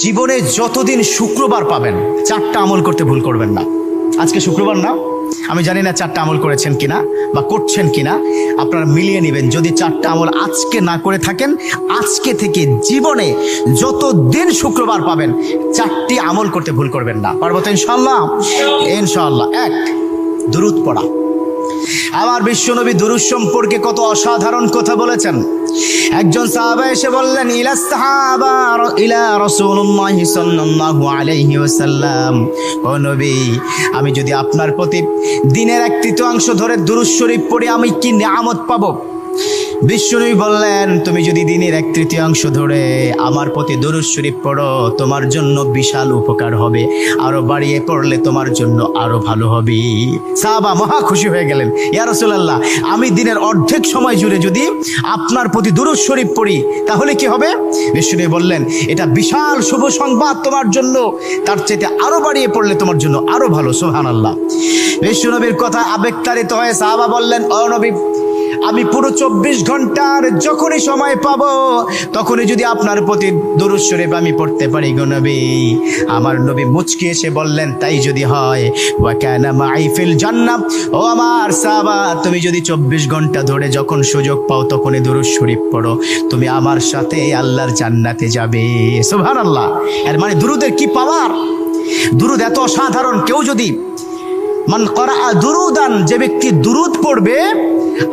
জীবনে যতদিন শুক্রবার পাবেন 4টা আমল করতে ভুল করবেন না। আজকে শুক্রবার না, আমি জানি না 4টা আমল করেছেন কিনা বা করছেন কিনা, আপনারা মিলিয়ে নেবেন। যদি 4টা আমল আজকে না করে থাকেন, আজকে থেকে জীবনে যতদিন শুক্রবার পাবেন 4টি আমল করতে ভুল করবেন না। পারবো তো ইনশাআল্লাহ? ইনশাআল্লাহ। 1, দুরূদ পড়া। আমার বিশ্বনবী দুরূদ সম্পর্কে কত অসাধারণ কথা বলেছেন। একজন সাহাবা এসে বললেন, ইলা রাসূলুল্লাহ সাল্লাল্লাহু আলাইহি ওয়াসাল্লাম, ও নবী, আমি যদি আপনার প্রতি দিনের 1/3 ধরে দুরূদ শরীফ পড়ি আমি কি নিয়ামত পাবো? বিশ্বনবী বললেন, তুমি যদি দিনের 1/3 ধরে আমার প্রতি দুরূদ শরীফ পড়ো তোমার জন্য বিশাল উপকার হবে, আরো বাড়িয়ে পড়লে তোমার জন্য আরো ভালো হবে। সাহাবা মহা খুশি হয়ে গেলেন, ইয়া রাসূলুল্লাহ, আমি দিনের অর্ধেক সময় জুড়ে যদি আপনার প্রতি দুরূদ শরীফ পড়ি তাহলে কি হবে? বিশ্বনবী বললেন, এটা বিশাল শুভ সংবাদ তোমার জন্য, তার চাইতে আরো বাড়িয়ে পড়লে তোমার জন্য আরো ভালো। সুবহানাল্লাহ। বিশ্বনবীর কথা আবেগতাড়িত হয়ে সাহাবা বললেন, ও নবী, আমি পুরো 24 ঘন্টার যখনই সময় পাবো তখনই যদি আপনার প্রতি দুরূদ শরীফ আমি পড়তে পারি গো নবী। আমার নবী মুচকি এসে বললেন, তাই যদি হয়, ওয়া কানা মাই ফিল জান্নাহ, ও আমার সাহাবা, তুমি যদি 24 ঘন্টা ধরে যখন সুযোগ পাও তখনই দুরূদ শরীফ পড়ো, তুমি আমার সাথে আল্লাহর জান্নাতে যাবে। সুবহানাল্লাহ। এর মানে দুরূদের কি পাওয়ার! দুরূদ এত অসাধারণ। কেউ যদি মান করা দুরুদান, যে ব্যক্তি দুরূদ পড়বে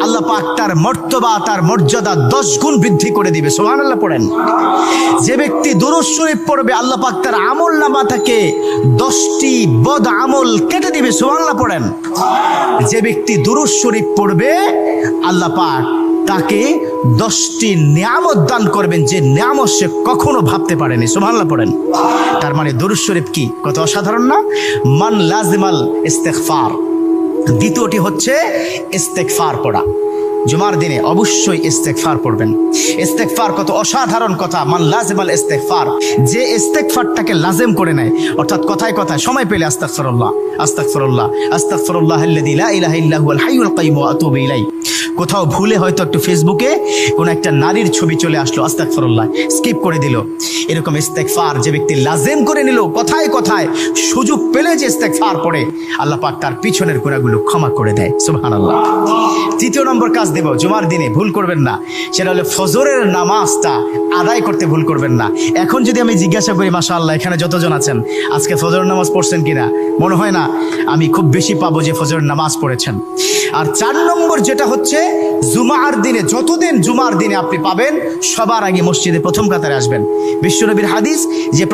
আল্লাহ পাক তার মর্তবা, তার মর্যাদা 10 গুণ বৃদ্ধি করে দিবে। সুবহানাল্লাহ পড়েন। যে ব্যক্তি দুরূদ শরীফ পড়বে আল্লাহ পাক তার আমলনামা থেকে 10টি বদ আমল কেটে দিবে। সুবহানাল্লাহ পড়েন। যে ব্যক্তি দুরূদ শরীফ পড়বে আল্লাহ পাক তাকে 10টি নিয়ামত দান করবেন, যে নিয়ামত সে কখনো ভাবতে পারেনি। সুবহানাল্লাহ পড়েন। তার মানে দুরূদ শরীফ কি কত অসাধারণ না! মান লাজিমাল ইস্তিগফার। দ্বিতীয়টি হচ্ছে ইস্তেগফার পড়া। জুমার দিনে অবশ্যই ইস্তেগফার পড়বেন। ইস্তেগফার কত অসাধারণ কথা। মান লাজিমাল ইস্তেগফার, যে ইস্তেগফারটাকে লাজিম করে নেয়, অর্থাৎ কথায় কথায় সময় পেলে আস্তাগফিরুল্লাহ আস্তাগফিরুল্লাহ আস্তাগফিরুল্লাহাল্লাযী লা ইলাহা ইল্লা হুয়াল হাইয়ুল কাইয়্যুম ওয়া আতুবু ইলাইহি। কোথাও ভুলে হয়তো একটু ফেসবুকে কোন একটা নারীর ছবি চলে আসলো, আস্তাগফিরুল্লাহ স্কিপ করে দিল। এরকম ইস্তেগফার যে ব্যক্তি লাজিম করে নিল, কথায় কথায় সুযোগ পেলে যে ইস্তেগফার পড়ে, আল্লাহ পাক তার পিছনের গুনাহগুলো ক্ষমা করে দেয়। সুবহানাল্লাহ। তৃতীয় নম্বর কাজ দেব, জুমার দিনে ভুল করবেন না, সেটা হলো ফজরের নামাজটা আদায় করতে ভুল করবেন না। এখন যদি আমি জিজ্ঞাসা করি, মাশাআল্লাহ, এখানে যতজন আছেন আজকে ফজরের নামাজ পড়ছেন কিনা, মনে হয় না আমি খুব বেশি পাবো যে ফজরের নামাজ পড়েছেন। আর 4 নম্বর যেটা হচ্ছে, জুমার দিনে যতদিন জুমার দিনে আপনি পাবেন সবার আগে মসজিদে প্রথম কাতারে আসবেন। বিশ্বনবীর হাদিস যে